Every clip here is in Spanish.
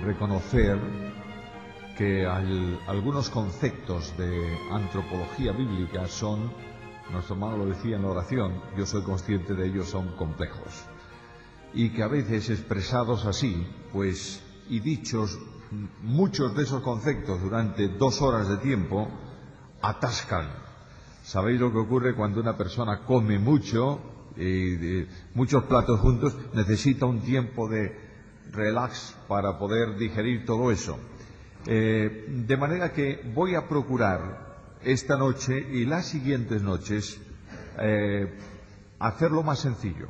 reconocer que algunos conceptos de antropología bíblica son, nuestro hermano lo decía en la oración, yo soy consciente de ellos, son complejos. Y que a veces expresados así, pues, y dichos muchos de esos conceptos durante 2 horas de tiempo, atascan. ¿Sabéis lo que ocurre cuando una persona come mucho, muchos platos juntos? Necesita un tiempo de relax para poder digerir todo eso. De manera que voy a procurar esta noche y las siguientes noches hacerlo más sencillo.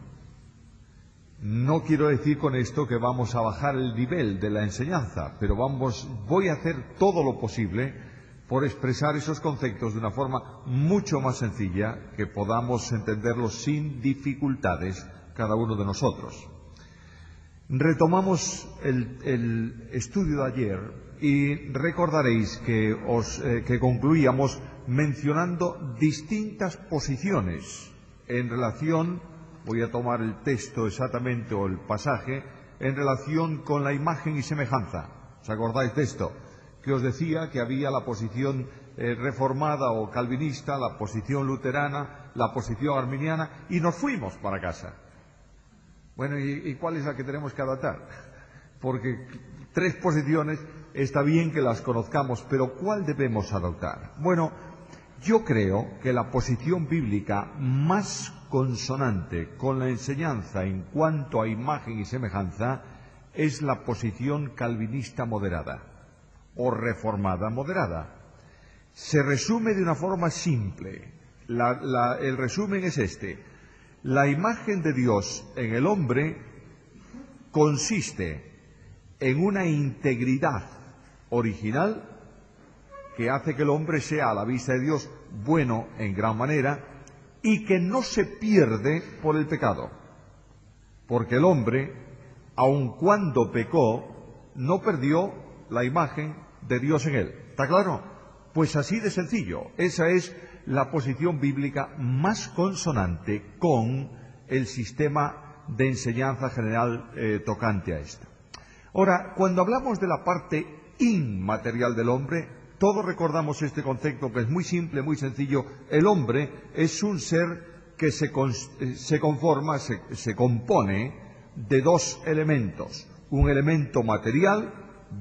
No quiero decir con esto que vamos a bajar el nivel de la enseñanza, pero voy a hacer todo lo posible por expresar esos conceptos de una forma mucho más sencilla, que podamos entenderlos sin dificultades cada uno de nosotros. Retomamos el estudio de ayer y recordaréis que concluíamos mencionando distintas posiciones en relación, voy a tomar el texto exactamente o el pasaje, en relación con la imagen y semejanza. ¿Os acordáis de esto? Que os decía que había la posición reformada o calvinista, la posición luterana, la posición arminiana, y nos fuimos para casa. Bueno, ¿y cuál es la que tenemos que adaptar? Porque 3 posiciones está bien que las conozcamos, pero ¿cuál debemos adoptar? Bueno, yo creo que la posición bíblica más consonante con la enseñanza en cuanto a imagen y semejanza es la posición calvinista moderada o reformada moderada. Se resume de una forma simple. El resumen es este: la imagen de Dios en el hombre consiste en una integridad original que hace que el hombre sea a la vista de Dios bueno en gran manera y que no se pierde por el pecado. Porque el hombre, aun cuando pecó, no perdió la imagen de Dios en él. ¿Está claro? Pues así de sencillo. Esa es la posición bíblica más consonante con el sistema de enseñanza general tocante a esto. Ahora, cuando hablamos de la parte inmaterial del hombre, todos recordamos este concepto que es muy simple, muy sencillo. El hombre es un ser que se compone de 2 elementos. Un elemento material,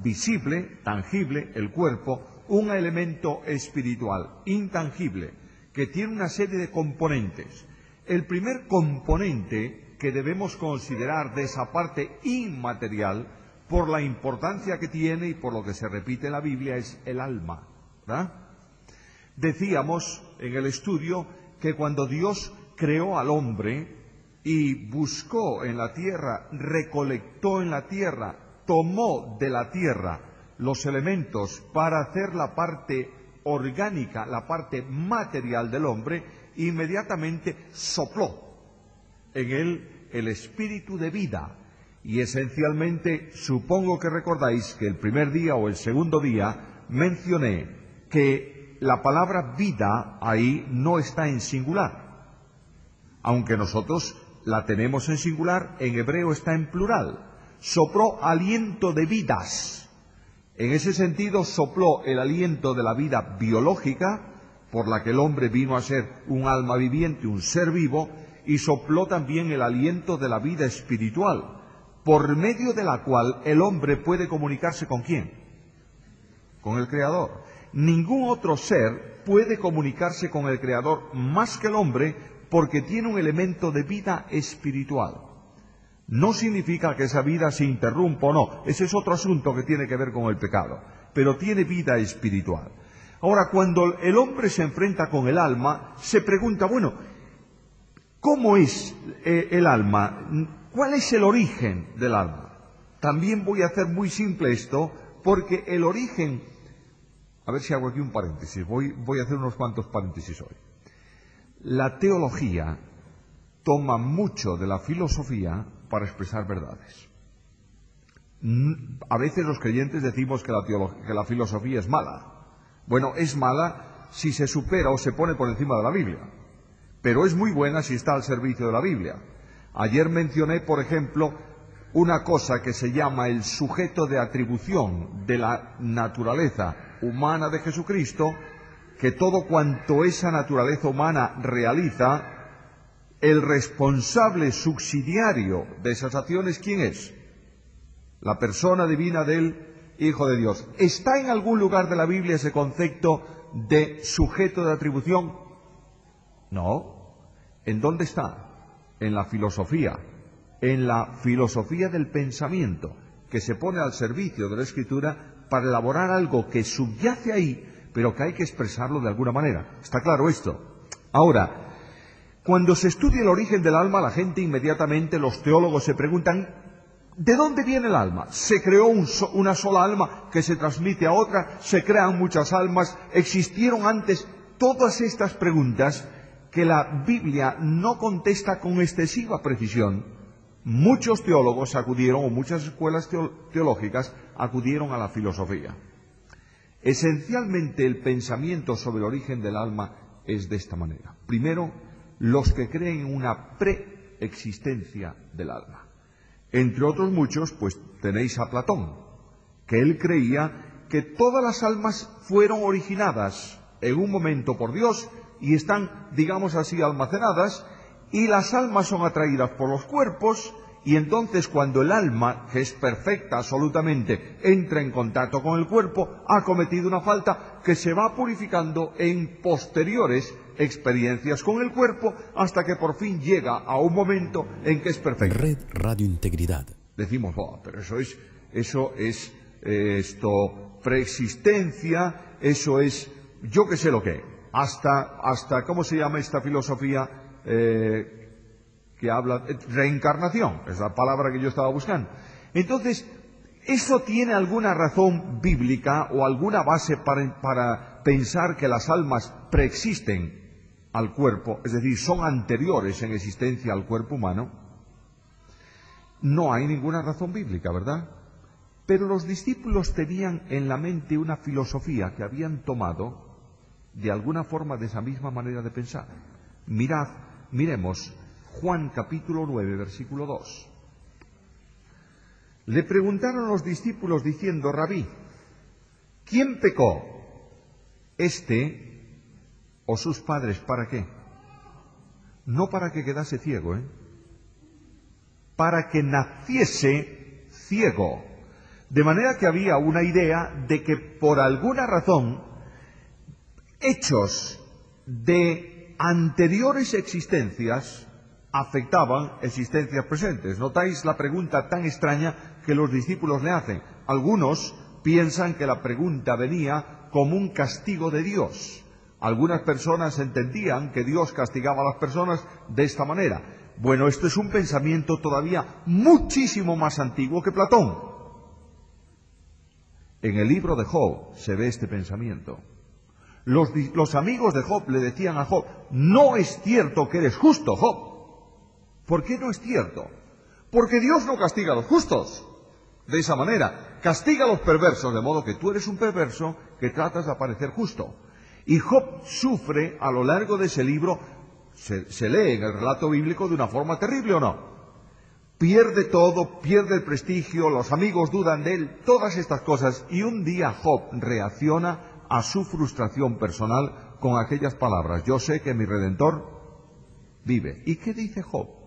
visible, tangible, el cuerpo. Un elemento espiritual, intangible, que tiene una serie de componentes. El primer componente que debemos considerar de esa parte inmaterial, por la importancia que tiene y por lo que se repite en la Biblia, es el alma, ¿verdad? Decíamos en el estudio que cuando Dios creó al hombre y buscó en la tierra, recolectó en la tierra, tomó de la tierra los elementos para hacer la parte orgánica, la parte material del hombre, inmediatamente sopló en él el espíritu de vida. Y esencialmente, supongo que recordáis que el primer día o el segundo día mencioné que la palabra vida ahí no está en singular. Aunque nosotros la tenemos en singular, en hebreo está en plural. Sopló aliento de vidas. En ese sentido, sopló el aliento de la vida biológica, por la que el hombre vino a ser un alma viviente, un ser vivo, y sopló también el aliento de la vida espiritual, por medio de la cual el hombre puede comunicarse ¿con quién? Con el Creador. Ningún otro ser puede comunicarse con el Creador más que el hombre, porque tiene un elemento de vida espiritual. No significa que esa vida se interrumpa o no, ese es otro asunto que tiene que ver con el pecado, pero tiene vida espiritual. Ahora, cuando el hombre se enfrenta con el alma, se pregunta, bueno, ¿cómo es el alma? ¿Cuál es el origen del alma? También voy a hacer muy simple esto, porque el origen... A ver si hago aquí un paréntesis, voy a hacer unos cuantos paréntesis hoy. La teología toma mucho de la filosofía para expresar verdades. A veces los creyentes decimos que la filosofía es mala. Bueno, es mala si se supera o se pone por encima de la Biblia, pero es muy buena si está al servicio de la Biblia. Ayer mencioné, por ejemplo, una cosa que se llama el sujeto de atribución de la naturaleza humana de Jesucristo, que todo cuanto esa naturaleza humana realiza, el responsable subsidiario de esas acciones, ¿quién es? La persona divina del Hijo de Dios. ¿Está en algún lugar de la Biblia ese concepto de sujeto de atribución? No. ¿En dónde está? En la filosofía del pensamiento, que se pone al servicio de la Escritura para elaborar algo que subyace ahí, pero que hay que expresarlo de alguna manera. ¿Está claro esto? Ahora, cuando se estudia el origen del alma, la gente inmediatamente, los teólogos se preguntan, ¿de dónde viene el alma? ¿Se creó una sola alma que se transmite a otra? ¿Se crean muchas almas? ¿Existieron antes? Todas estas preguntas que la Biblia no contesta con excesiva precisión, muchos teólogos acudieron, o muchas escuelas teológicas acudieron a la filosofía. Esencialmente el pensamiento sobre el origen del alma es de esta manera. Primero, los que creen en una preexistencia del alma. Entre otros muchos, pues tenéis a Platón, que él creía que todas las almas fueron originadas en un momento por Dios y están, digamos así, almacenadas, y las almas son atraídas por los cuerpos, y entonces cuando el alma, que es perfecta absolutamente, entra en contacto con el cuerpo, ha cometido una falta que se va purificando en posteriores experiencias con el cuerpo, hasta que por fin llega a un momento en que es perfecta. Red Radio Integridad. Decimos, pero eso es preexistencia, eso es, yo qué sé lo que, hasta ¿cómo se llama esta filosofía que habla? Reencarnación, es la palabra que yo estaba buscando. Entonces, ¿eso tiene alguna razón bíblica o alguna base para pensar que las almas preexisten al cuerpo, es decir, son anteriores en existencia al cuerpo humano? No hay ninguna razón bíblica, ¿verdad? Pero los discípulos tenían en la mente una filosofía que habían tomado de alguna forma de esa misma manera de pensar. Miremos Juan capítulo 9, versículo 2. Le preguntaron los discípulos diciendo, Rabí, ¿quién pecó? ¿Este o sus padres? ¿Para qué? No para que quedase ciego, para que naciese ciego. De manera que había una idea de que por alguna razón hechos de anteriores existencias afectaban existencias presentes. ¿Notáis la pregunta tan extraña que los discípulos le hacen? Algunos piensan que la pregunta venía como un castigo de Dios. Algunas personas entendían que Dios castigaba a las personas de esta manera. Bueno, esto es un pensamiento todavía muchísimo más antiguo que Platón. En el libro de Job se ve este pensamiento. Los amigos de Job le decían a Job, no es cierto que eres justo, Job. ¿Por qué no es cierto? Porque Dios no castiga a los justos de esa manera, castiga a los perversos, de modo que tú eres un perverso que tratas de aparecer justo. Y Job sufre a lo largo de ese libro, se lee en el relato bíblico de una forma terrible, ¿o no? Pierde todo, pierde el prestigio, los amigos dudan de él, todas estas cosas, y un día Job reacciona a su frustración personal con aquellas palabras, yo sé que mi Redentor vive. ¿Y qué dice Job?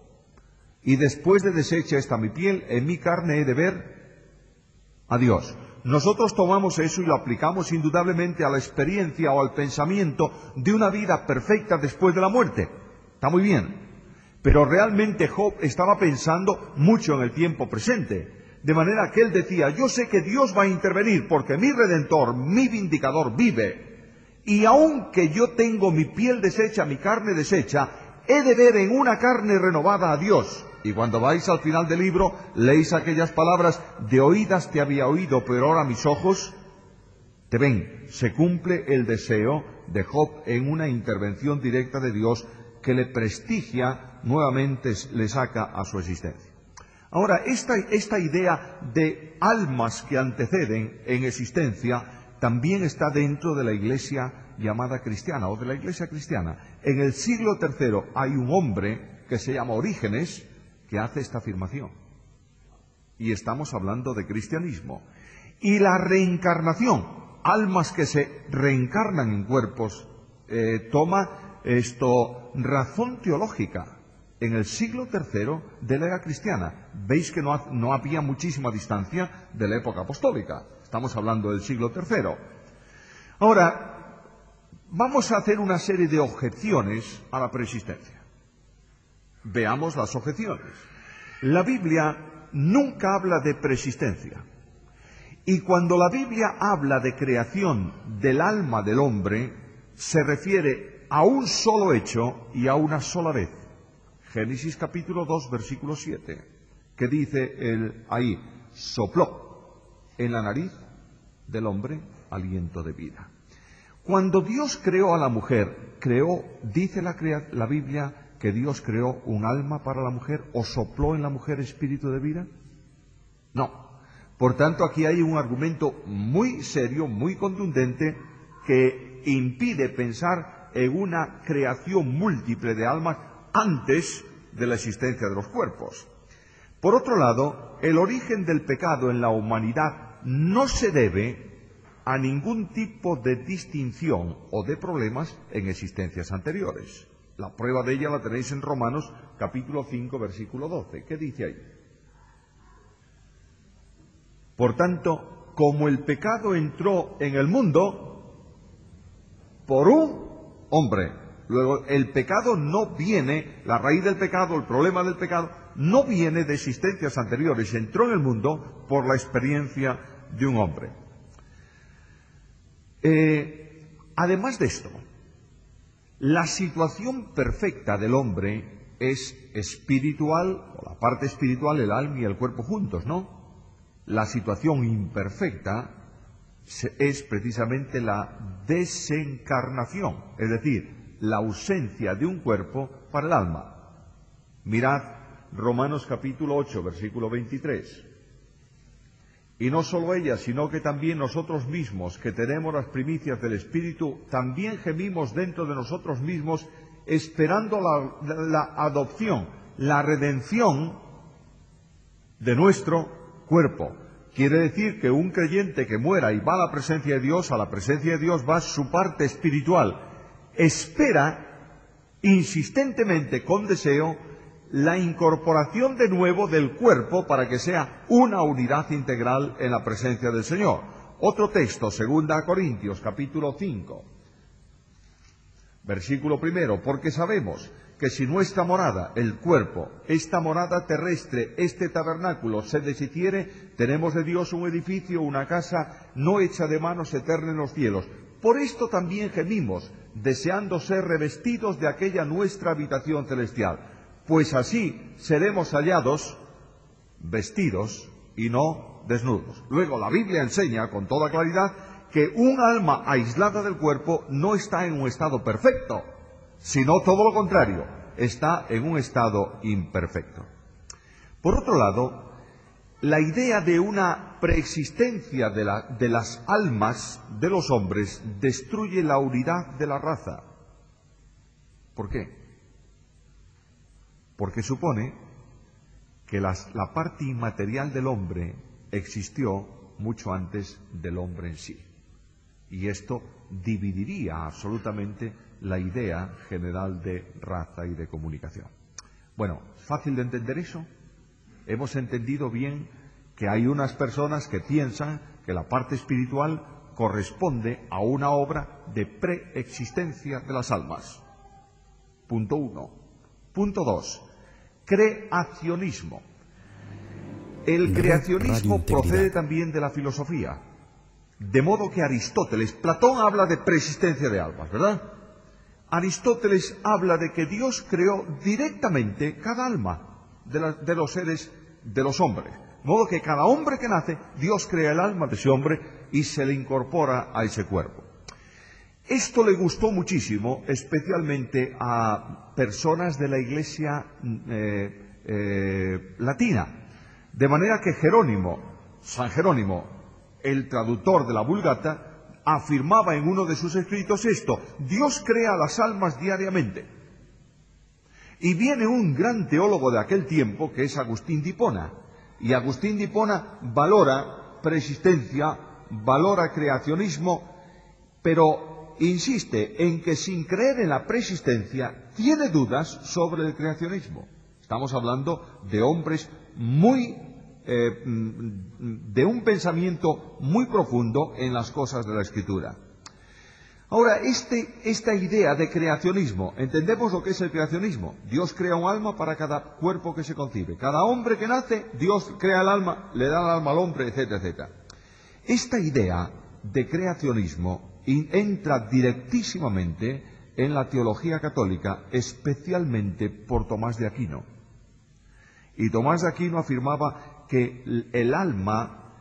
Y después de deshecha está mi piel, en mi carne he de ver a Dios. Nosotros tomamos eso y lo aplicamos indudablemente a la experiencia o al pensamiento de una vida perfecta después de la muerte. Está muy bien. Pero realmente Job estaba pensando mucho en el tiempo presente. De manera que él decía, yo sé que Dios va a intervenir porque mi Redentor, mi Vindicador vive. Y aunque yo tengo mi piel deshecha, mi carne deshecha, he de ver en una carne renovada a Dios. Y cuando vais al final del libro, leéis aquellas palabras, de oídas te había oído, pero ahora mis ojos te ven. Se cumple el deseo de Job en una intervención directa de Dios que le prestigia, nuevamente le saca a su existencia. Ahora, esta idea de almas que anteceden en existencia también está dentro de la iglesia llamada cristiana, o de la iglesia cristiana. En el siglo III hay un hombre que se llama Orígenes, que hace esta afirmación. y estamos hablando de cristianismo. Y la reencarnación, almas que se reencarnan en cuerpos, toma razón teológica en el siglo III de la era cristiana. Veis que no había muchísima distancia de la época apostólica. Estamos hablando del siglo III. Ahora, vamos a hacer una serie de objeciones a la preexistencia. Veamos las objeciones. La Biblia nunca habla de preexistencia. Y cuando la Biblia habla de creación del alma del hombre, se refiere a un solo hecho y a una sola vez. Génesis capítulo 2, versículo 7, que dice ahí, sopló en la nariz del hombre aliento de vida. Cuando Dios creó a la mujer, dice la Biblia que Dios creó un alma para la mujer o sopló en la mujer espíritu de vida. No. Por tanto, aquí hay un argumento muy serio, muy contundente, que impide pensar en una creación múltiple de almas antes de la existencia de los cuerpos. Por otro lado, el origen del pecado en la humanidad no se debe a ningún tipo de distinción o de problemas en existencias anteriores. La prueba de ella la tenéis en Romanos capítulo 5, versículo 12. ¿Qué dice ahí? Por tanto, como el pecado entró en el mundo por un hombre, luego el pecado no viene, la raíz del pecado, el problema del pecado, no viene de existencias anteriores, entró en el mundo por la experiencia de un hombre. Además de esto, la situación perfecta del hombre es espiritual, o la parte espiritual, el alma y el cuerpo juntos, ¿no? La situación imperfecta es precisamente la desencarnación, es decir, la ausencia de un cuerpo para el alma. Mirad Romanos capítulo 8, versículo 23. Y no solo ella, sino que también nosotros mismos, que tenemos las primicias del Espíritu, también gemimos dentro de nosotros mismos, esperando la adopción, la redención de nuestro cuerpo. Quiere decir que un creyente que muera y va a la presencia de Dios, a la presencia de Dios va su parte espiritual. Espera insistentemente, con deseo, la incorporación de nuevo del cuerpo para que sea una unidad integral en la presencia del Señor. Otro texto, 2 Corintios, capítulo 5, versículo 1, porque sabemos que si nuestra morada, el cuerpo, esta morada terrestre, este tabernáculo, se deshiciere, tenemos de Dios un edificio, una casa no hecha de manos, eterna en los cielos. Por esto también gemimos, deseando ser revestidos de aquella nuestra habitación celestial, pues así seremos hallados vestidos y no desnudos. Luego la Biblia enseña con toda claridad que un alma aislada del cuerpo no está en un estado perfecto, sino todo lo contrario, está en un estado imperfecto. Por otro lado, la idea de una preexistencia de las almas de los hombres destruye la unidad de la raza. ¿Por qué? Porque supone que la parte inmaterial del hombre existió mucho antes del hombre en sí. Y esto dividiría absolutamente la idea general de raza y de comunicación. Bueno, ¿fácil de entender eso? Hemos entendido bien que hay unas personas que piensan que la parte espiritual corresponde a una obra de preexistencia de las almas. Punto 1. Punto 2. Creacionismo. El creacionismo procede también de la filosofía. De modo que Aristóteles, Platón habla de preexistencia de almas, ¿verdad? Aristóteles habla de que Dios creó directamente cada alma de los seres, de los hombres. De modo que cada hombre que nace, Dios crea el alma de ese hombre y se le incorpora a ese cuerpo. Esto le gustó muchísimo, especialmente a personas de la Iglesia latina. De manera que San Jerónimo, el traductor de la Vulgata, afirmaba en uno de sus escritos esto: Dios crea las almas diariamente. Y viene un gran teólogo de aquel tiempo, que es Agustín de Hipona, Y Agustín de Hipona valora preexistencia, valora creacionismo, pero insiste en que sin creer en la preexistencia tiene dudas sobre el creacionismo. Estamos hablando de hombres de un pensamiento muy profundo en las cosas de la Escritura. Ahora, esta idea de creacionismo, entendemos lo que es el creacionismo. Dios crea un alma para cada cuerpo que se concibe. Cada hombre que nace, Dios crea el alma, le da el alma al hombre, etcétera, etcétera. Esta idea de creacionismo entra directísimamente en la teología católica, especialmente por Tomás de Aquino. Y Tomás de Aquino afirmaba que el alma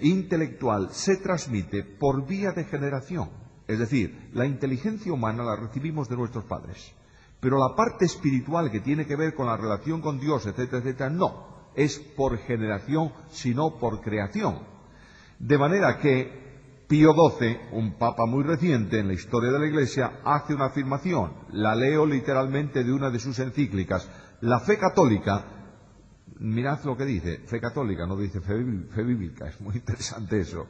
intelectual se transmite por vía de generación. Es decir, la inteligencia humana la recibimos de nuestros padres, pero la parte espiritual que tiene que ver con la relación con Dios, etcétera, etcétera, no es por generación, sino por creación. De manera que Pío XII, un papa muy reciente en la historia de la Iglesia, hace una afirmación, la leo literalmente de una de sus encíclicas: la fe católica, mirad lo que dice, fe católica, no dice fe bíblica, es muy interesante eso.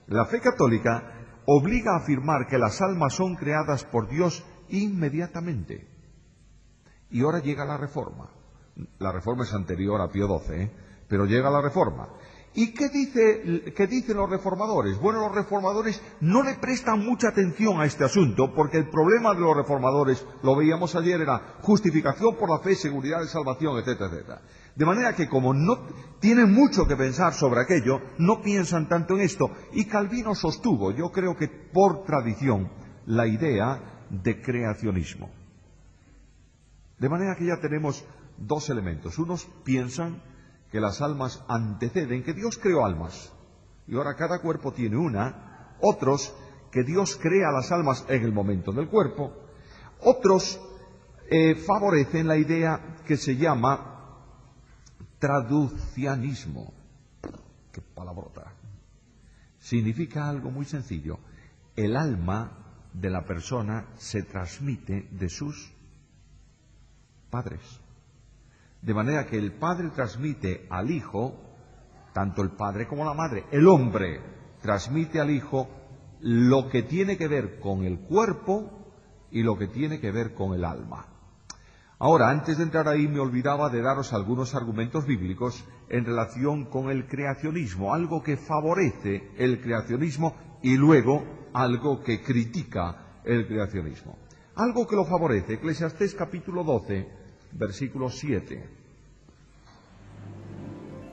La fe católica obliga a afirmar que las almas son creadas por Dios inmediatamente. Y ahora llega la Reforma. La Reforma es anterior a Pío XII, pero llega la Reforma. ¿Y qué dicen los reformadores? Bueno, los reformadores no le prestan mucha atención a este asunto, porque el problema de los reformadores, lo veíamos ayer, era justificación por la fe, seguridad de salvación, etcétera, etcétera. De manera que como no tienen mucho que pensar sobre aquello, no piensan tanto en esto. Y Calvino sostuvo, yo creo que por tradición, la idea de creacionismo. De manera que ya tenemos dos elementos. Unos piensan que las almas anteceden, que Dios creó almas, y ahora cada cuerpo tiene una. Otros, que Dios crea las almas en el momento del cuerpo. Otros favorecen la idea que se llama traducianismo. Qué palabrota. Significa algo muy sencillo. El alma de la persona se transmite de sus padres. De manera que el padre transmite al hijo, tanto el padre como la madre, el hombre transmite al hijo lo que tiene que ver con el cuerpo y lo que tiene que ver con el alma. Ahora, antes de entrar ahí, me olvidaba de daros algunos argumentos bíblicos en relación con el creacionismo, algo que favorece el creacionismo y luego algo que critica el creacionismo. Algo que lo favorece, Eclesiastés capítulo 12, versículo 7.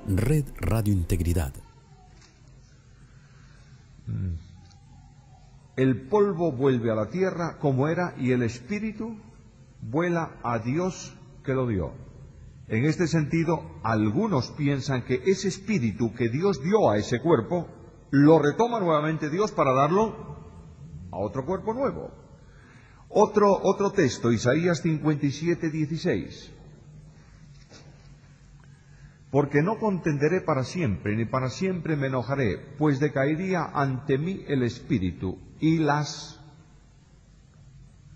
Red Radio Integridad. El polvo vuelve a la tierra como era y el espíritu vuela a Dios que lo dio. En este sentido, algunos piensan que ese espíritu que Dios dio a ese cuerpo, lo retoma nuevamente Dios para darlo a otro cuerpo nuevo. Otro texto, Isaías 57, 16. Porque no contenderé para siempre, ni para siempre me enojaré, pues decaería ante mí el espíritu y las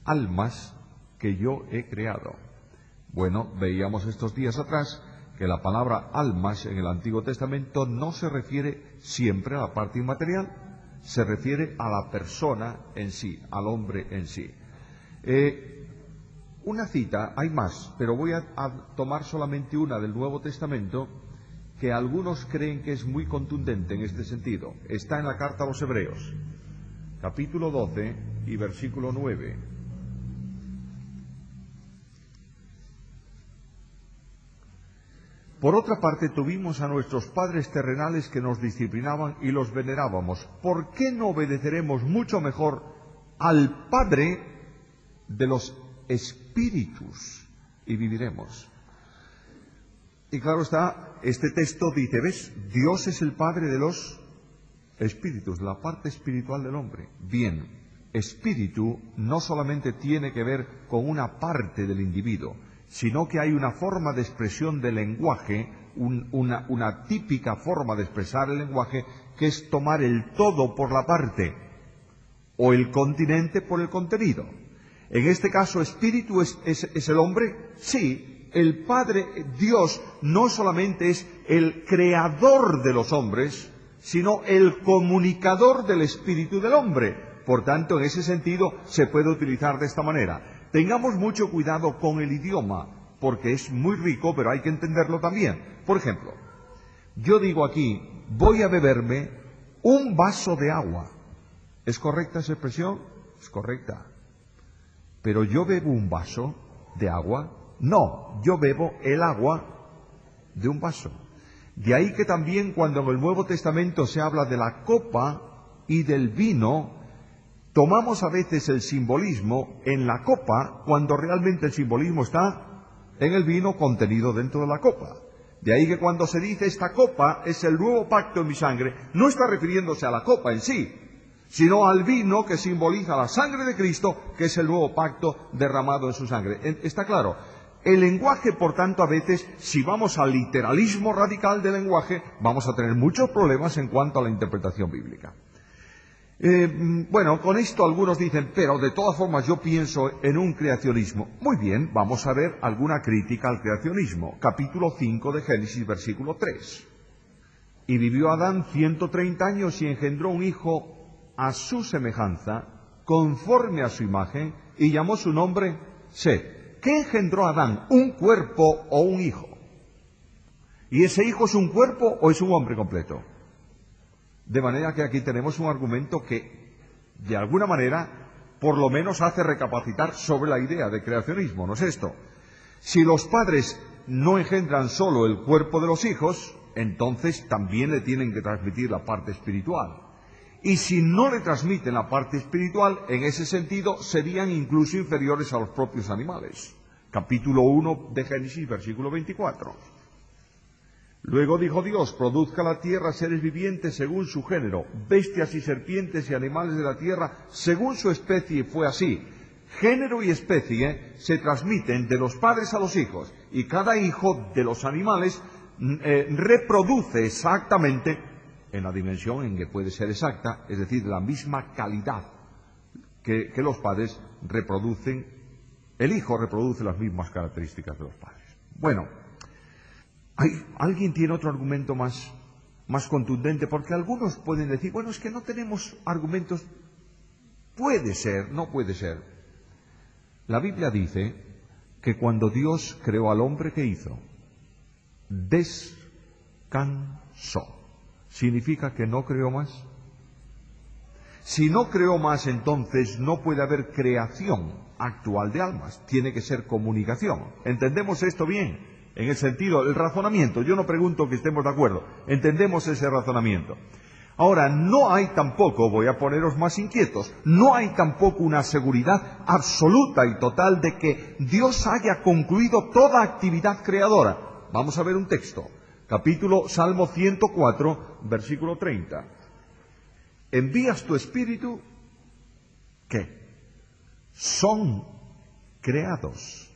almas que yo he creado. Bueno, veíamos estos días atrás que la palabra almas en el Antiguo Testamento no se refiere siempre a la parte inmaterial, se refiere a la persona en sí, al hombre en sí. Una cita, hay más, pero voy a tomar solamente una del Nuevo Testamento que algunos creen que es muy contundente en este sentido. Está en la carta a los Hebreos, capítulo 12 y versículo 9. Por otra parte, tuvimos a nuestros padres terrenales que nos disciplinaban y los venerábamos. ¿Por qué no obedeceremos mucho mejor al Padre de los espíritus y viviremos? Y claro está, este texto dice, ¿ves? Dios es el Padre de los espíritus, la parte espiritual del hombre. Bien, espíritu no solamente tiene que ver con una parte del individuo, sino que hay una forma de expresión del lenguaje, una típica forma de expresar el lenguaje, que es tomar el todo por la parte, o el continente por el contenido. En este caso, ¿espíritu es el hombre? Sí, el Padre, Dios, no solamente es el creador de los hombres, sino el comunicador del espíritu del hombre. Por tanto, en ese sentido, se puede utilizar de esta manera. Tengamos mucho cuidado con el idioma, porque es muy rico, pero hay que entenderlo también. Por ejemplo, yo digo aquí, voy a beberme un vaso de agua. ¿Es correcta esa expresión? Es correcta. ¿Pero yo bebo un vaso de agua? No, yo bebo el agua de un vaso. De ahí que también cuando en el Nuevo Testamento se habla de la copa y del vino, tomamos a veces el simbolismo en la copa cuando realmente el simbolismo está en el vino contenido dentro de la copa. De ahí que cuando se dice esta copa es el nuevo pacto en mi sangre, no está refiriéndose a la copa en sí, sino al vino que simboliza la sangre de Cristo, que es el nuevo pacto derramado en su sangre. ¿Está claro? El lenguaje, por tanto, a veces, si vamos al literalismo radical del lenguaje, vamos a tener muchos problemas en cuanto a la interpretación bíblica. Bueno, con esto algunos dicen, pero de todas formas yo pienso en un creacionismo. Muy bien, vamos a ver alguna crítica al creacionismo. Capítulo 5 de Génesis, versículo 3. Y vivió Adán 130 años y engendró un hijo a su semejanza, conforme a su imagen, y llamó su nombre Set. ¿Qué engendró Adán? ¿Un cuerpo o un hijo? ¿Y ese hijo es un cuerpo o es un hombre completo? De manera que aquí tenemos un argumento que, de alguna manera, por lo menos hace recapacitar sobre la idea de creacionismo, ¿no es esto? Si los padres no engendran solo el cuerpo de los hijos, entonces también le tienen que transmitir la parte espiritual. Y si no le transmiten la parte espiritual, en ese sentido serían incluso inferiores a los propios animales. Capítulo 1 de Génesis, versículo 24. Luego dijo Dios, produzca la tierra seres vivientes según su género, bestias y serpientes y animales de la tierra según su especie, y fue así. Género y especie se transmiten de los padres a los hijos, y cada hijo de los animales reproduce exactamente, en la dimensión en que puede ser exacta, es decir, la misma calidad que los padres reproducen, el hijo reproduce las mismas características de los padres. Bueno, ¿alguien tiene otro argumento más contundente? Porque algunos pueden decir, bueno, es que no tenemos argumentos. Puede ser, no puede ser. La Biblia dice que cuando Dios creó al hombre, ¿qué hizo? Descansó. ¿Significa que no creó más? Si no creó más, entonces no puede haber creación actual de almas. Tiene que ser comunicación. ¿Entendemos esto bien? En el sentido, el razonamiento. Yo no pregunto que estemos de acuerdo. Entendemos ese razonamiento. Ahora, no hay tampoco, voy a poneros más inquietos, no hay tampoco una seguridad absoluta y total de que Dios haya concluido toda actividad creadora. Vamos a ver un texto. Salmo 104, versículo 30. Envías tu espíritu, ¿qué? Son creados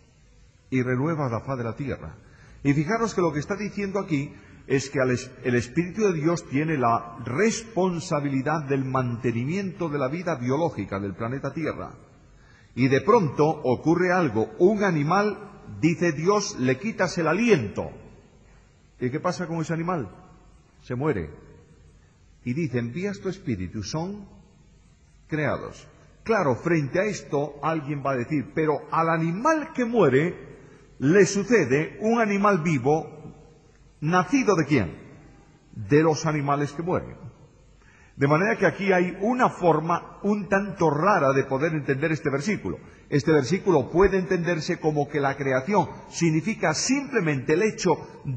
y renuevas la faz de la tierra. Y fijaros que lo que está diciendo aquí es que el Espíritu de Dios tiene la responsabilidad del mantenimiento de la vida biológica del planeta Tierra. Y de pronto ocurre algo, un animal, dice Dios, le quitas el aliento. ¿Y qué pasa con ese animal? Se muere. Y dice, envías tu espíritu, son creados. Claro, frente a esto alguien va a decir, pero al animal que muere le sucede un animal vivo, nacido ¿de quién? De los animales que mueren. De manera que aquí hay una forma un tanto rara de poder entender este versículo. Este versículo puede entenderse como que la creación significa simplemente el hecho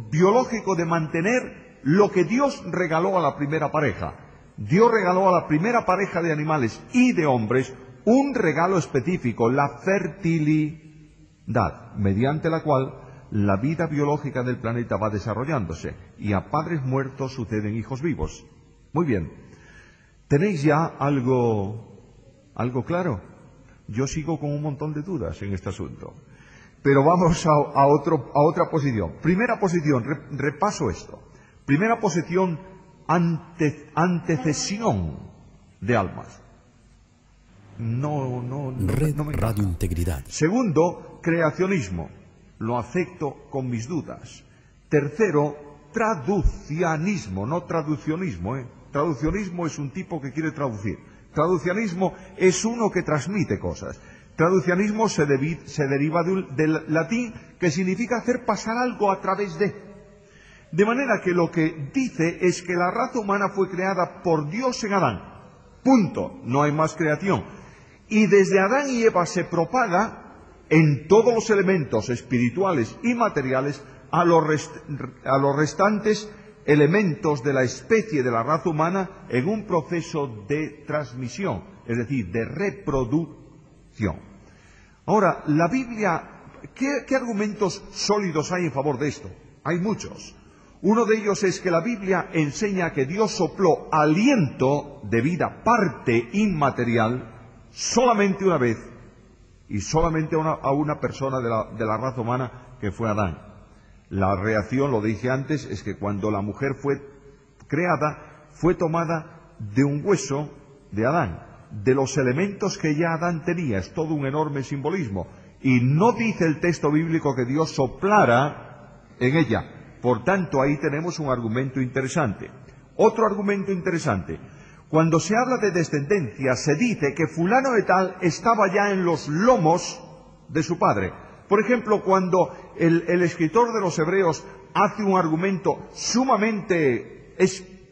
biológico de mantener lo que Dios regaló a la primera pareja. Dios regaló a la primera pareja de animales y de hombres un regalo específico, la fertilidad, mediante la cual la vida biológica del planeta va desarrollándose y a padres muertos suceden hijos vivos. Muy bien. ¿Tenéis ya algo claro? Yo sigo con un montón de dudas en este asunto. Pero vamos a otra posición. Primera posición, repaso esto. Primera posición, antecesión de almas. No Red me Radio Integridad. Segundo, creacionismo. lo acepto con mis dudas. Tercero, traducianismo, no traduccionismo. Traduccionismo es un tipo que quiere traducir. Traducianismo es uno que transmite cosas. Traducianismo se deriva del latín, que significa hacer pasar algo a través de. De manera que lo que dice es que la raza humana fue creada por Dios en Adán. Punto. No hay más creación. Y desde Adán y Eva se propaga en todos los elementos espirituales y materiales a los restantes elementos de la especie de la raza humana en un proceso de transmisión, es decir, de reproducción. Ahora, la Biblia, ¿qué argumentos sólidos hay en favor de esto? Hay muchos. Uno de ellos es que la Biblia enseña que Dios sopló aliento de vida, parte inmaterial, solamente una vez, y solamente a una persona de la raza humana, que fue Adán. La reacción, lo dije antes, es que cuando la mujer fue creada, fue tomada de un hueso de Adán, de los elementos que ya Adán tenía. Es todo un enorme simbolismo. Y no dice el texto bíblico que Dios soplara en ella. Por tanto, ahí tenemos un argumento interesante. Otro argumento interesante. Cuando se habla de descendencia, se dice que fulano de tal estaba ya en los lomos de su padre. Por ejemplo, cuando el escritor de los Hebreos hace un argumento sumamente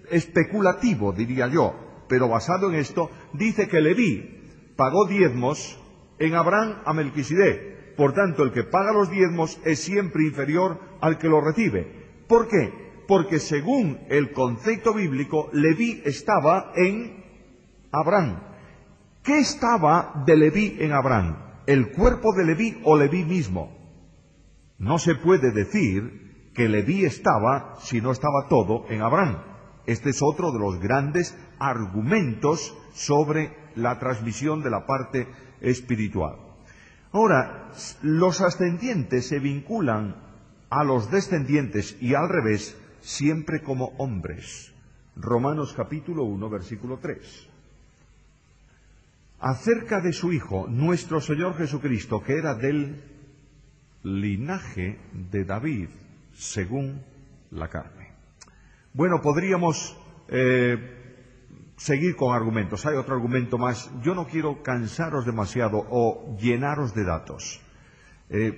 especulativo, diría yo, pero basado en esto, dice que Leví pagó diezmos en Abraham a Melquisedec. Por tanto, el que paga los diezmos es siempre inferior al que los recibe. ¿Por qué? Porque según el concepto bíblico, Leví estaba en Abraham. ¿Qué estaba de Leví en Abraham? ¿El cuerpo de Leví o Leví mismo? No se puede decir que Leví estaba si no estaba todo en Abraham. Este es otro de los grandes argumentos sobre la transmisión de la parte espiritual. Ahora, los ascendientes se vinculan a los descendientes y al revés, siempre como hombres. Romanos capítulo 1, versículo 3. Acerca de su Hijo, nuestro Señor Jesucristo, que era del linaje de David, según la carne. Bueno, podríamos seguir con argumentos. Hay otro argumento más. Yo no quiero cansaros demasiado o llenaros de datos.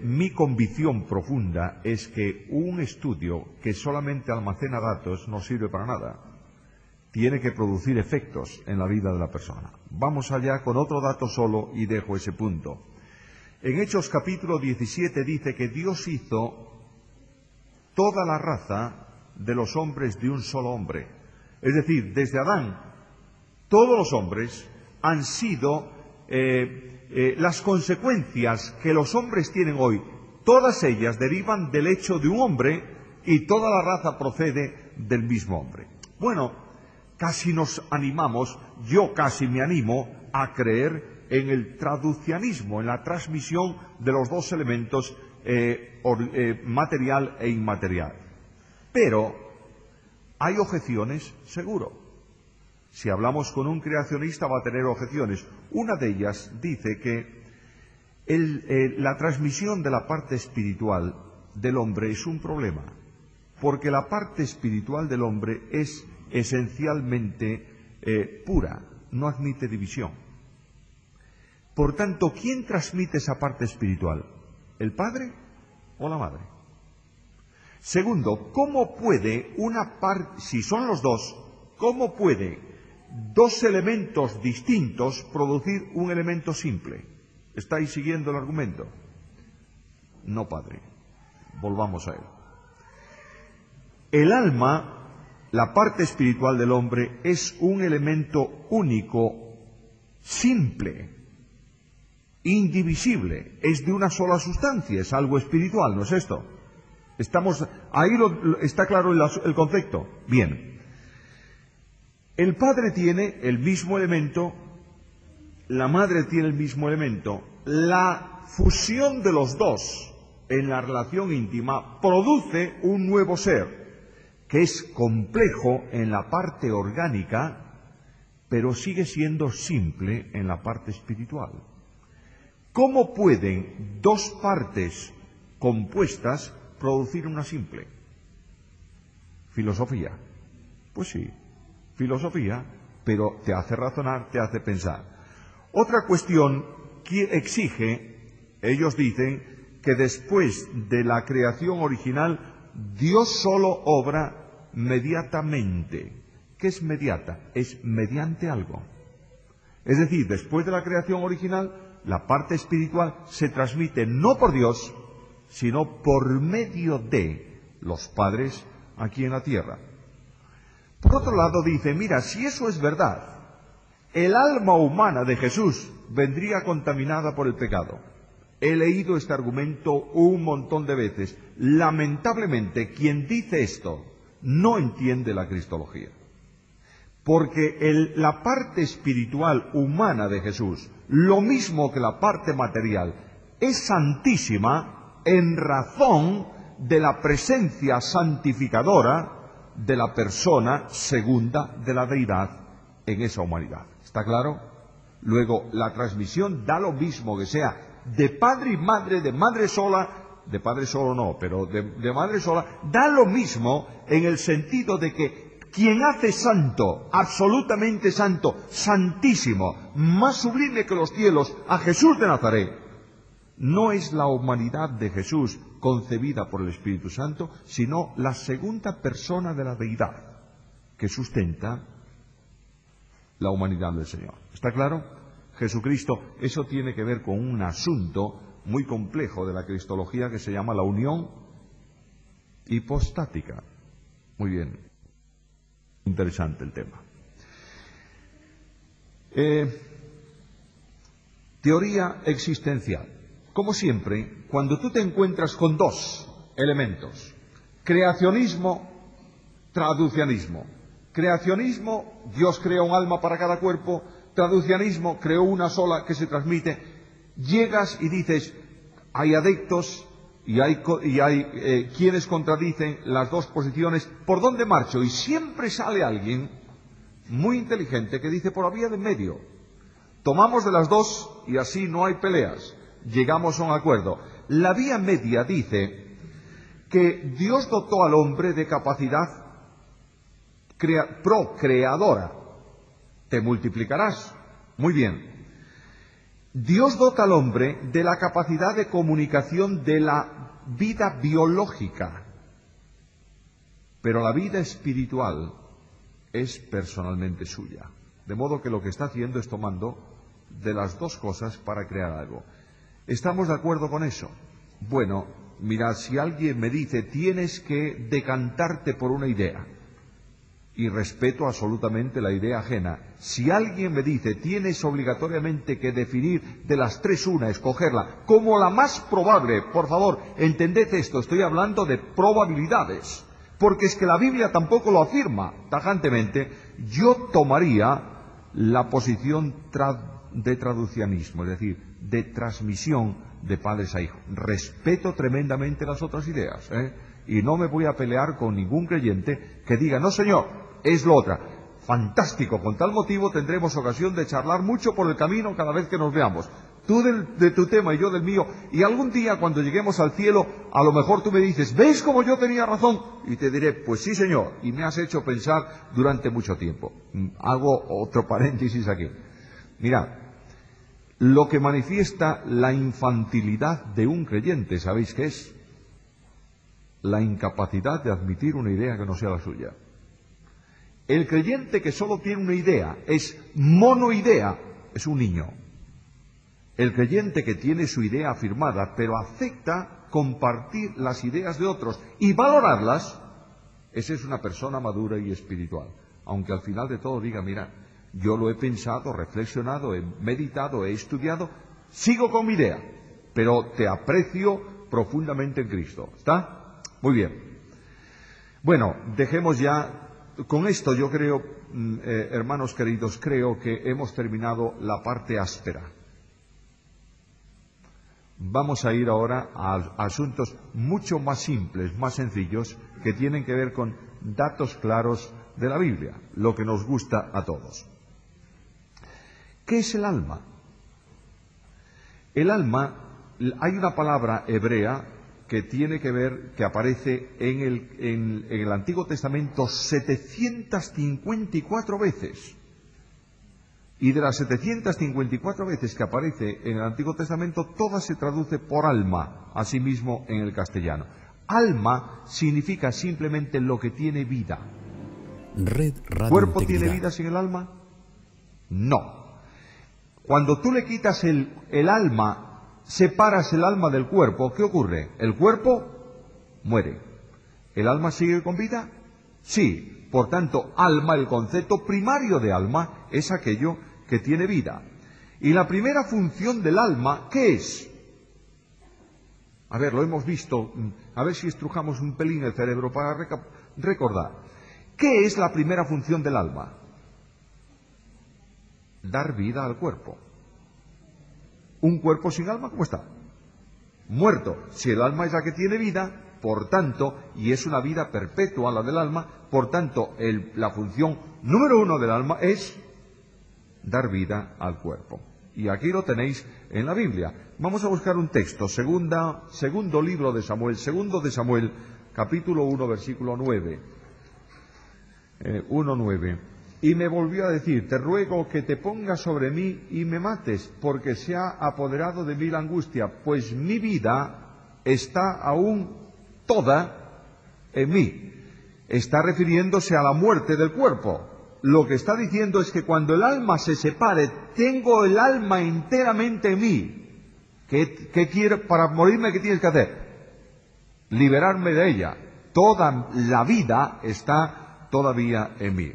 Mi convicción profunda es que un estudio que solamente almacena datos no sirve para nada. Tiene que producir efectos en la vida de la persona. Vamos allá con otro dato solo y dejo ese punto. En Hechos capítulo 17 dice que Dios hizo toda la raza de los hombres de un solo hombre. Es decir, desde Adán, todos los hombres han sido las consecuencias que los hombres tienen hoy, todas ellas derivan del hecho de un hombre y toda la raza procede del mismo hombre. Bueno, casi nos animamos, yo casi me animo a creer en el traducianismo, en la transmisión de los dos elementos material e inmaterial. Pero hay objeciones, seguro. Si hablamos con un creacionista va a tener objeciones. Una de ellas dice que la transmisión de la parte espiritual del hombre es un problema, porque la parte espiritual del hombre es esencialmente pura, no admite división. Por tanto, ¿quién transmite esa parte espiritual? ¿El padre o la madre? Segundo, ¿cómo puede una parte, si son los dos, cómo puede dos elementos distintos producir un elemento simple? ¿Estáis siguiendo el argumento? No, padre. Volvamos a él. El alma, la parte espiritual del hombre, es un elemento único, simple, indivisible. Es de una sola sustancia, es algo espiritual, ¿no es esto? Ahí está claro el concepto. Bien. El padre tiene el mismo elemento, la madre tiene el mismo elemento. La fusión de los dos en la relación íntima produce un nuevo ser, que es complejo en la parte orgánica, pero sigue siendo simple en la parte espiritual. ¿Cómo pueden dos partes compuestas producir una simple. Filosofía. Pues sí, filosofía, pero te hace razonar, te hace pensar. Otra cuestión que exige, ellos dicen, que después de la creación original, Dios solo obra mediatamente. ¿Qué es mediata? Es mediante algo. Es decir, después de la creación original, la parte espiritual se transmite no por Dios, sino por medio de los padres aquí en la tierra. Por otro lado dice, mira, si eso es verdad, el alma humana de Jesús vendría contaminada por el pecado. He leído este argumento un montón de veces. Lamentablemente, quien dice esto no entiende la cristología. Porque la parte espiritual humana de Jesús, lo mismo que la parte material, es santísima en razón de la presencia santificadora de la persona segunda de la deidad en esa humanidad. ¿Está claro? Luego, la transmisión da lo mismo que sea de padre y madre, de madre sola, de padre solo no, pero de madre sola, da lo mismo en el sentido de que quien hace santo, absolutamente santo, santísimo, más sublime que los cielos, a Jesús de Nazaret, no es la humanidad de Jesús concebida por el Espíritu Santo, sino la segunda persona de la deidad que sustenta la humanidad del Señor. ¿Está claro? Jesucristo, eso tiene que ver con un asunto muy complejo de la cristología que se llama la unión hipostática. Muy bien. Interesante el tema. Teoría existencial. Como siempre, cuando tú te encuentras con dos elementos, creacionismo, traducianismo. Creacionismo, Dios crea un alma para cada cuerpo. Traducianismo, creó una sola que se transmite. Llegas y dices, hay adeptos y hay quienes contradicen las dos posiciones. ¿Por dónde marcho? Y siempre sale alguien muy inteligente que dice, por la vía de medio. Tomamos de las dos y así no hay peleas. Llegamos a un acuerdo. La vía media dice que Dios dotó al hombre de capacidad procreadora. Te multiplicarás. Muy bien. Dios dota al hombre de la capacidad de comunicación de la vida biológica. Pero la vida espiritual es personalmente suya. De modo que lo que está haciendo es tomando de las dos cosas para crear algo. ¿Estamos de acuerdo con eso? Bueno, mirad, si alguien me dice, tienes que decantarte por una idea, y respeto absolutamente la idea ajena. Si alguien me dice, tienes obligatoriamente que definir de las tres una, escogerla como la más probable, por favor, entended esto, estoy hablando de probabilidades, porque es que la Biblia tampoco lo afirma tajantemente. Yo tomaría la posición de traducianismo, es decir, de transmisión de padres a hijos. Respeto tremendamente las otras ideas, y no me voy a pelear con ningún creyente que diga, no señor, es lo otra. Fantástico, con tal motivo tendremos ocasión de charlar mucho por el camino cada vez que nos veamos. Tú de tu tema y yo del mío, y algún día cuando lleguemos al cielo, a lo mejor tú me dices, ¿ves cómo yo tenía razón? Y te diré, pues sí señor, y me has hecho pensar durante mucho tiempo. Hago otro paréntesis aquí. Mirad, lo que manifiesta la infantilidad de un creyente, ¿sabéis qué es? La incapacidad de admitir una idea que no sea la suya. El creyente que solo tiene una idea, es monoidea, es un niño. El creyente que tiene su idea afirmada, pero acepta compartir las ideas de otros y valorarlas, esa es una persona madura y espiritual. Aunque al final de todo diga, mira, yo lo he pensado, reflexionado, he meditado, he estudiado, sigo con mi idea, pero te aprecio profundamente en Cristo. ¿Está? Muy bien. Bueno, dejemos ya. Con esto yo creo, hermanos queridos, creo que hemos terminado la parte áspera. Vamos a ir ahora a asuntos mucho más simples, más sencillos, que tienen que ver con datos claros de la Biblia, lo que nos gusta a todos. ¿Qué es el alma? El alma, hay una palabra hebrea que tiene que ver, que aparece en el Antiguo Testamento 754 veces. Y de las 754 veces que aparece en el Antiguo Testamento, todas se traduce por alma, asimismo en el castellano. Alma significa simplemente lo que tiene vida. Red Radio ¿Cuerpo Integridad. tiene vida sin el alma? No. Cuando tú le quitas el alma, separas el alma del cuerpo, ¿qué ocurre? El cuerpo muere. ¿El alma sigue con vida? Sí. Por tanto, alma, el concepto primario de alma, es aquello que tiene vida. Y la primera función del alma, ¿qué es? A ver, lo hemos visto, a ver si estrujamos un pelín el cerebro para recordar. ¿Qué es la primera función del alma? Dar vida al cuerpo. ¿Un cuerpo sin alma cómo está? Muerto. Si el alma es la que tiene vida, por tanto, y es una vida perpetua la del alma, por tanto, la función número uno del alma es dar vida al cuerpo. Y aquí lo tenéis en la Biblia. Vamos a buscar un texto, segundo libro de Samuel, segundo de Samuel, capítulo 1, versículo 9. 1:9. Y me volvió a decir, te ruego que te pongas sobre mí y me mates, porque se ha apoderado de mí la angustia, pues mi vida está aún toda en mí. Está refiriéndose a la muerte del cuerpo. Lo que está diciendo es que cuando el alma se separe, tengo el alma enteramente en mí. ¿Qué quiero? Para morirme, ¿qué tienes que hacer? Liberarme de ella. Toda la vida está todavía en mí.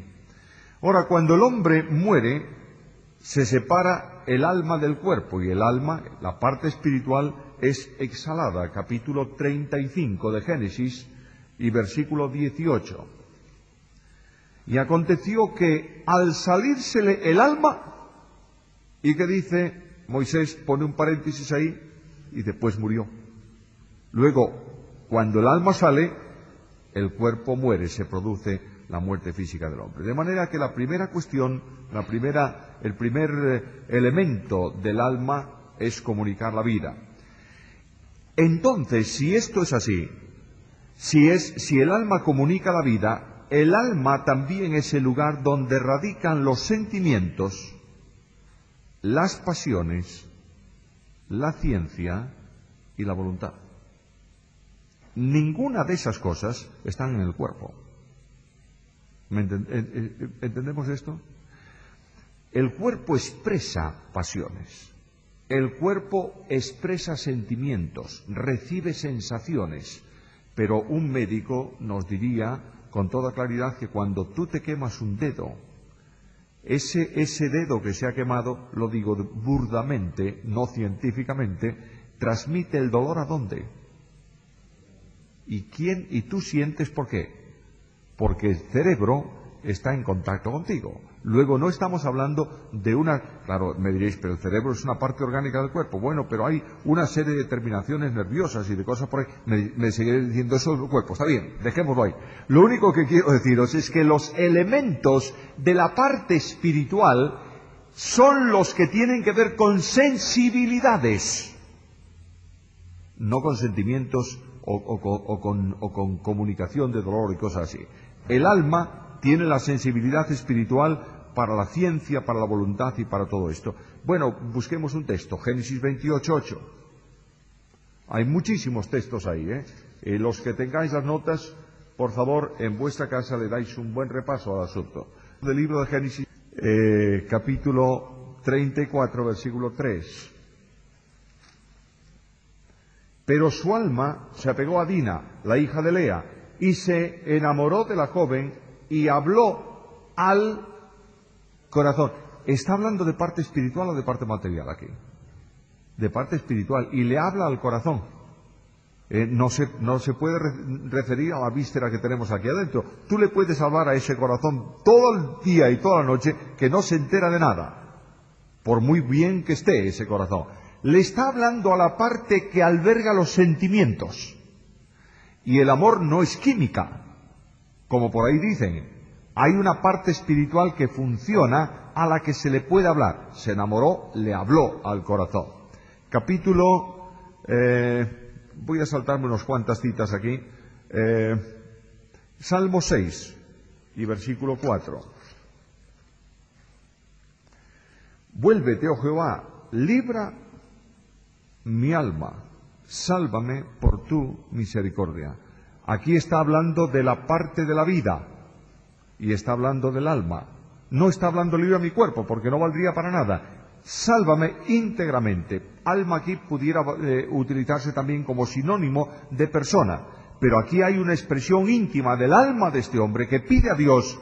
Ahora, cuando el hombre muere, se separa el alma del cuerpo, y el alma, la parte espiritual, es exhalada. Capítulo 35 de Génesis y versículo 18. Y aconteció que al salírsele el alma, y que dice, Moisés pone un paréntesis ahí, y después murió. Luego, cuando el alma sale, el cuerpo muere, se produce la muerte física del hombre. De manera que la primera cuestión, el primer elemento del alma es comunicar la vida. Entonces, si esto es así, si el alma comunica la vida, el alma también es el lugar donde radican los sentimientos, las pasiones, la ciencia y la voluntad. Ninguna de esas cosas están en el cuerpo. ¿Entendemos esto? El cuerpo expresa pasiones, el cuerpo expresa sentimientos, recibe sensaciones, pero un médico nos diría con toda claridad que cuando tú te quemas un dedo, ese dedo que se ha quemado, lo digo burdamente, no científicamente, transmite el dolor ¿a dónde? ¿Y tú sientes por qué? Porque el cerebro está en contacto contigo. Luego no estamos hablando de claro, me diréis, pero el cerebro es una parte orgánica del cuerpo. Bueno, pero hay una serie de terminaciones nerviosas y de cosas por ahí. Me seguiré diciendo eso del cuerpo. Está bien, dejémoslo ahí. Lo único que quiero deciros es que los elementos de la parte espiritual son los que tienen que ver con sensibilidades, no con sentimientos o con comunicación de dolor y cosas así. El alma tiene la sensibilidad espiritual para la ciencia, para la voluntad y para todo esto. Bueno, busquemos un texto, Génesis 28:8. Hay muchísimos textos ahí, los que tengáis las notas, por favor, en vuestra casa le dais un buen repaso al asunto. Del libro de Génesis, capítulo 34, versículo 3. Pero su alma se apegó a Dina, la hija de Lea, y se enamoró de la joven y habló al corazón. ¿Está hablando de parte espiritual o de parte material aquí? De parte espiritual. Y le habla al corazón. No se puede referir a la víscera que tenemos aquí adentro. Tú le puedes hablar a ese corazón todo el día y toda la noche que no se entera de nada, por muy bien que esté ese corazón. Le está hablando a la parte que alberga los sentimientos. Y el amor no es química, como por ahí dicen. Hay una parte espiritual que funciona a la que se le puede hablar. Se enamoró, le habló al corazón. Capítulo voy a saltarme unas cuantas citas aquí. Salmo 6 y versículo 4. Vuélvete, oh Jehová, libra mi alma, sálvame por tu misericordia. Aquí está hablando de la parte de la vida y está hablando del alma. No está hablando libra mi cuerpo, porque no valdría para nada. Sálvame íntegramente. Alma aquí pudiera utilizarse también como sinónimo de persona, pero aquí hay una expresión íntima del alma de este hombre que pide a Dios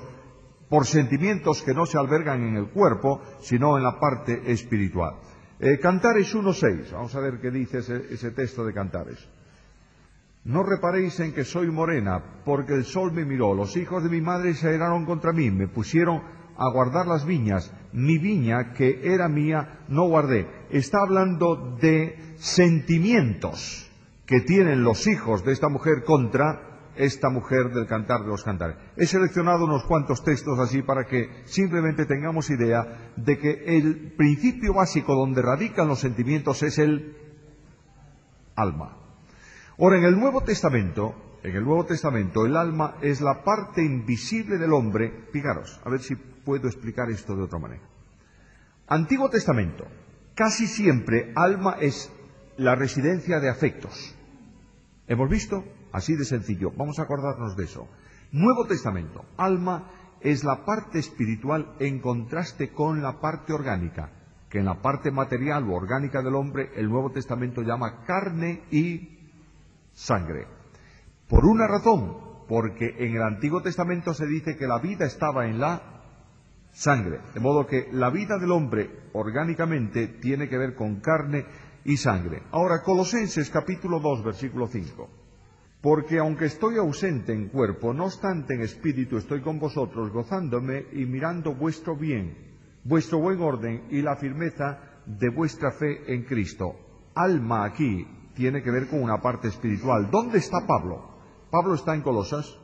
por sentimientos que no se albergan en el cuerpo, sino en la parte espiritual. Cantares 1:6, vamos a ver qué dice ese texto de Cantares. No reparéis en que soy morena, porque el sol me miró, los hijos de mi madre se airaron contra mí, me pusieron a guardar las viñas, mi viña que era mía no guardé. Está hablando de sentimientos que tienen los hijos de esta mujer contra esta mujer del Cantar de los Cantares. He seleccionado unos cuantos textos así para que simplemente tengamos idea de que el principio básico donde radican los sentimientos es el alma. Ahora, en el Nuevo Testamento, el alma es la parte invisible del hombre. Fijaros, a ver si puedo explicar esto de otra manera. Antiguo Testamento, casi siempre alma es la residencia de afectos. ¿Hemos visto? Así de sencillo. Vamos a acordarnos de eso. Nuevo Testamento, alma es la parte espiritual en contraste con la parte orgánica, que en la parte material o orgánica del hombre el Nuevo Testamento llama carne y sangre. Por una razón, porque en el Antiguo Testamento se dice que la vida estaba en la sangre, de modo que la vida del hombre orgánicamente tiene que ver con carne y sangre. Ahora, Colosenses capítulo 2, versículo 5. Porque aunque estoy ausente en cuerpo, no obstante en espíritu estoy con vosotros, gozándome y mirando vuestro bien, vuestro buen orden y la firmeza de vuestra fe en Cristo. Alma aquí tiene que ver con una parte espiritual. ¿Dónde está Pablo? ¿Pablo está en Colosas?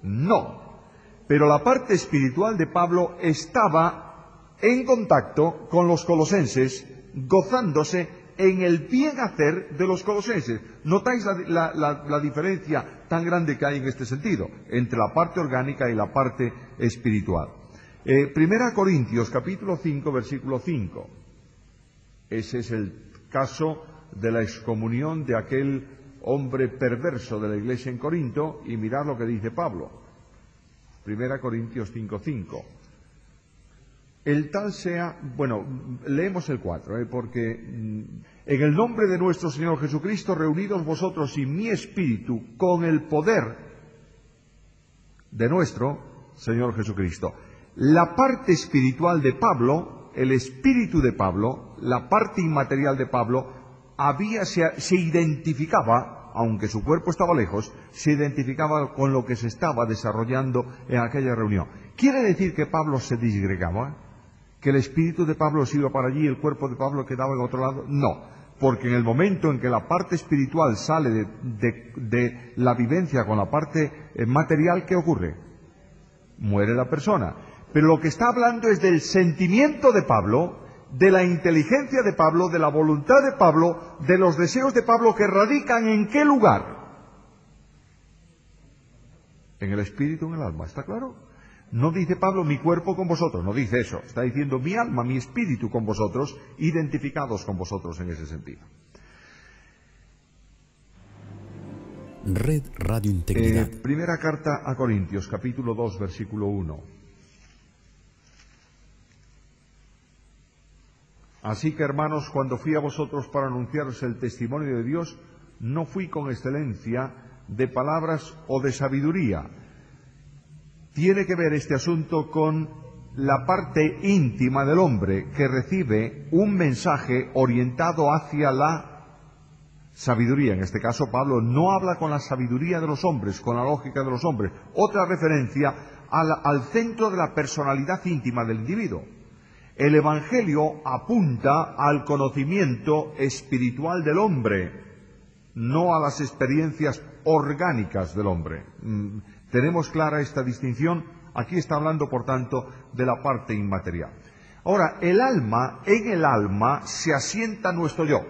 No. Pero la parte espiritual de Pablo estaba en contacto con los colosenses, gozándose en el bien hacer de los colosenses. ¿Notáis la diferencia tan grande que hay en este sentido entre la parte orgánica y la parte espiritual? Primera Corintios capítulo 5, versículo 5. Ese es el caso de la excomunión de aquel hombre perverso de la iglesia en Corinto, y mirad lo que dice Pablo. Primera Corintios 5:5. El tal sea, bueno, leemos el 4, porque en el nombre de nuestro Señor Jesucristo, reunidos vosotros y mi espíritu con el poder de nuestro Señor Jesucristo. La parte espiritual de Pablo, el espíritu de Pablo, la parte inmaterial de Pablo, se identificaba, aunque su cuerpo estaba lejos, se identificaba con lo que se estaba desarrollando en aquella reunión. ¿Quiere decir que Pablo se disgregaba? ¿Que el espíritu de Pablo se iba para allí y el cuerpo de Pablo quedaba en otro lado? No, porque en el momento en que la parte espiritual sale de la vivencia con la parte material, ¿qué ocurre? Muere la persona. Pero lo que está hablando es del sentimiento de Pablo, de la inteligencia de Pablo, de la voluntad de Pablo, de los deseos de Pablo, que radican ¿en qué lugar? En el espíritu, en el alma, ¿está claro? No dice Pablo mi cuerpo con vosotros, no dice eso, está diciendo mi alma, mi espíritu con vosotros, identificados con vosotros en ese sentido. Red Radio Integridad. Primera carta a Corintios, capítulo 2, versículo 1. Así que, hermanos, cuando fui a vosotros para anunciaros el testimonio de Dios, no fui con excelencia de palabras o de sabiduría. Tiene que ver este asunto con la parte íntima del hombre que recibe un mensaje orientado hacia la sabiduría. En este caso, Pablo no habla con la sabiduría de los hombres, con la lógica de los hombres. Otra referencia al centro de la personalidad íntima del individuo. El Evangelio apunta al conocimiento espiritual del hombre, no a las experiencias orgánicas del hombre. ¿Tenemos clara esta distinción? Aquí está hablando, por tanto, de la parte inmaterial. Ahora, en el alma se asienta nuestro yo.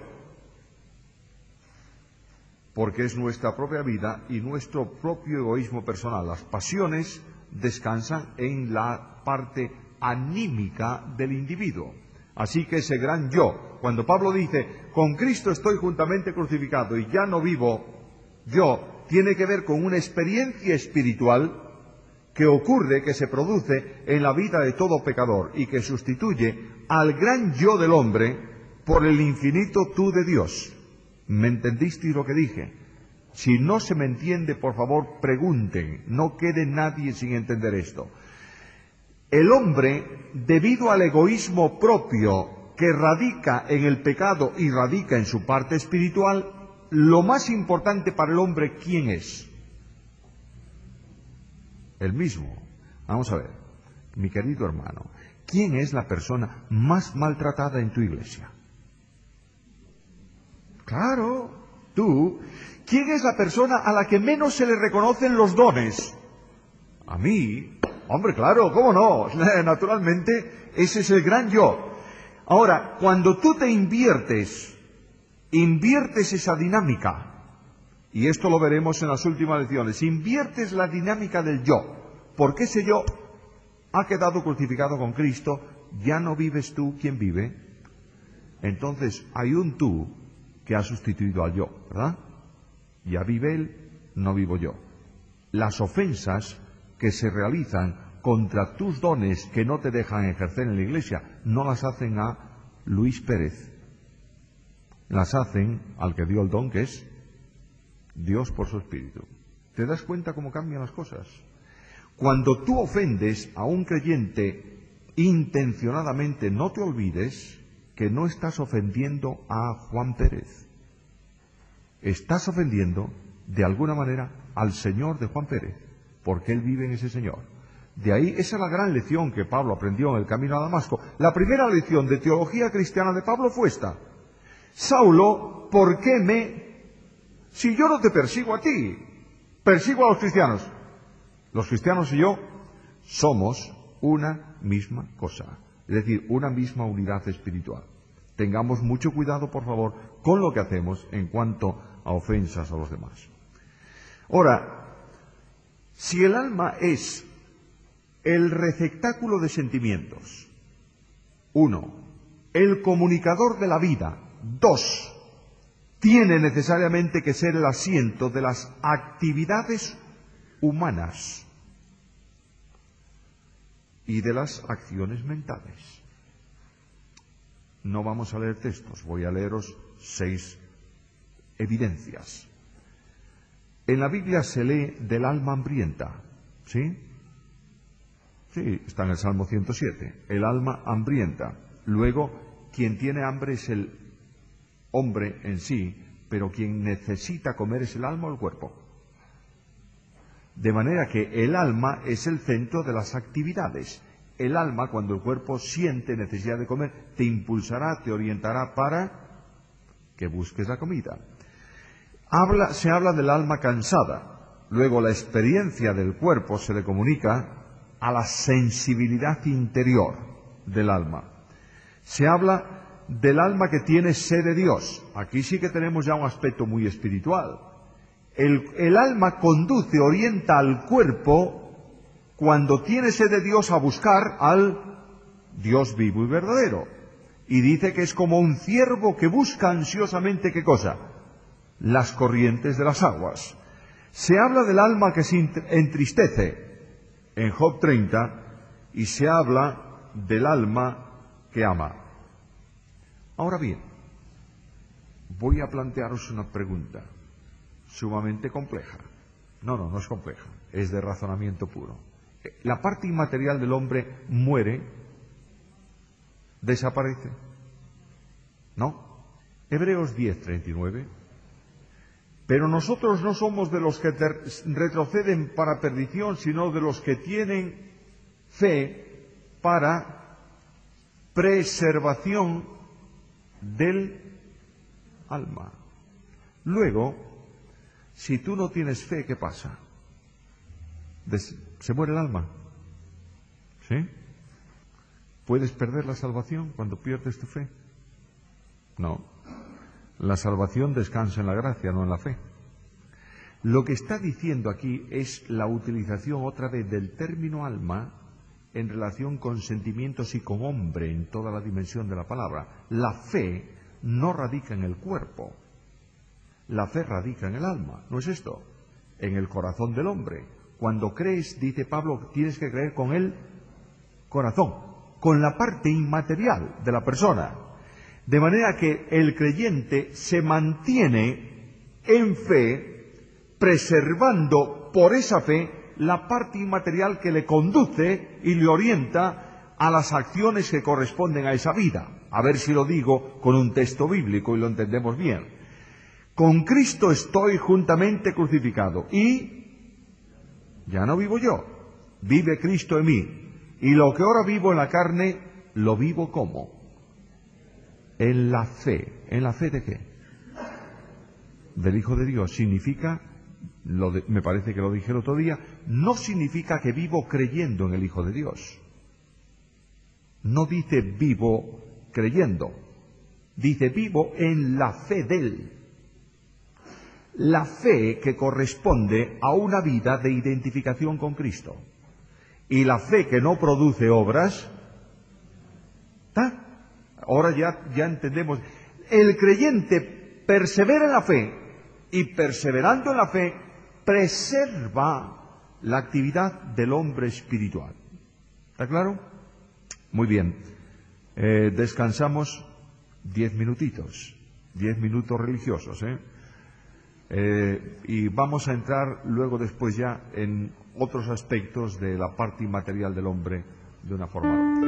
porque es nuestra propia vida y nuestro propio egoísmo personal. Las pasiones descansan en la parte anímica del individuo. Así que ese gran yo, cuando Pablo dice, con Cristo estoy juntamente crucificado y ya no vivo yo, tiene que ver con una experiencia espiritual que ocurre, que se produce en la vida de todo pecador y que sustituye al gran yo del hombre por el infinito tú de Dios. ¿Me entendisteis lo que dije? Si no se me entiende, por favor, pregunten. No quede nadie sin entender esto. El hombre, debido al egoísmo propio que radica en el pecado y radica en su parte espiritual, lo más importante para el hombre, ¿quién es? El mismo. Vamos a ver, mi querido hermano, ¿quién es la persona más maltratada en tu iglesia? Claro, tú. ¿Quién es la persona a la que menos se le reconocen los dones? A mí. Hombre, claro, ¿cómo no? Naturalmente, ese es el gran yo. Ahora, cuando tú te inviertes esa dinámica, y esto lo veremos en las últimas lecciones, inviertes la dinámica del yo, porque ese yo ha quedado crucificado con Cristo, ya no vives tú, ¿quién vive? Entonces, hay un tú que ha sustituido al yo, ¿verdad? Ya vive él, no vivo yo. Las ofensas que se realizan contra tus dones que no te dejan ejercer en la iglesia, no las hacen a Luis Pérez, las hacen al que dio el don, que es Dios por su Espíritu. ¿Te das cuenta cómo cambian las cosas? Cuando tú ofendes a un creyente intencionadamente, no te olvides que no estás ofendiendo a Juan Pérez. Estás ofendiendo, de alguna manera, al Señor de Juan Pérez, porque él vive en ese Señor. De ahí, esa es la gran lección que Pablo aprendió en el camino a Damasco. La primera lección de teología cristiana de Pablo fue esta. Saulo, ¿por qué si yo no te persigo a ti, persigo a los cristianos? Los cristianos y yo somos una misma cosa, es decir, una misma unidad espiritual. Tengamos mucho cuidado, por favor, con lo que hacemos en cuanto a ofensas a los demás. Ahora, si el alma es el receptáculo de sentimientos, 1, el comunicador de la vida, 2, tiene necesariamente que ser el asiento de las actividades humanas y de las acciones mentales. No vamos a leer textos, voy a leeros 6 evidencias. En la Biblia se lee del alma hambrienta, ¿sí? Sí, está en el Salmo 107, el alma hambrienta. Luego, quien tiene hambre es el hombre en sí, pero quien necesita comer es el alma o el cuerpo. De manera que el alma es el centro de las actividades. El alma, cuando el cuerpo siente necesidad de comer, te impulsará, te orientará para que busques la comida. Se habla del alma cansada. Luego la experiencia del cuerpo se le comunica a la sensibilidad interior del alma. Se habla del alma que tiene sed de Dios. Aquí sí que tenemos ya un aspecto muy espiritual. El alma conduce, orienta al cuerpo cuando tiene sed de Dios a buscar al Dios vivo y verdadero. Y dice que es como un ciervo que busca ansiosamente, ¿qué cosa? Las corrientes de las aguas. Se habla del alma que se entristece en Job 30 y se habla del alma que ama. Ahora bien, voy a plantearos una pregunta sumamente compleja. No es compleja, es de razonamiento puro. La parte inmaterial del hombre muere, desaparece. ¿No? Hebreos 10:39. Pero nosotros no somos de los que retroceden para perdición, sino de los que tienen fe para preservación del alma. Luego, si tú no tienes fe, ¿qué pasa? Se muere el alma. ¿Sí? ¿Puedes perder la salvación cuando pierdes tu fe? No. La salvación descansa en la gracia, no en la fe. Lo que está diciendo aquí es la utilización otra vez del término alma en relación con sentimientos y con hombre en toda la dimensión de la palabra. La fe no radica en el cuerpo, la fe radica en el alma, ¿no es esto? En el corazón del hombre. Cuando crees, dice Pablo, tienes que creer con el corazón, con la parte inmaterial de la persona. De manera que el creyente se mantiene en fe, preservando por esa fe la parte inmaterial que le conduce y le orienta a las acciones que corresponden a esa vida. A ver si lo digo con un texto bíblico y lo entendemos bien. Con Cristo estoy juntamente crucificado y ya no vivo yo, vive Cristo en mí. Y lo que ahora vivo en la carne, lo vivo ¿cómo? En la fe. ¿En la fe de qué? Del Hijo de Dios. Significa, me parece que lo dije el otro día, no significa que vivo creyendo en el Hijo de Dios. No dice vivo creyendo, dice vivo en la fe de Él. La fe que corresponde a una vida de identificación con Cristo. Y la fe que no produce obras, ¿está? Ahora ya entendemos. El creyente persevera en la fe y perseverando en la fe preserva la actividad del hombre espiritual. ¿Está claro? Muy bien. Descansamos 10 minutitos, 10 minutos religiosos, y vamos a entrar luego después ya en otros aspectos de la parte inmaterial del hombre de una forma.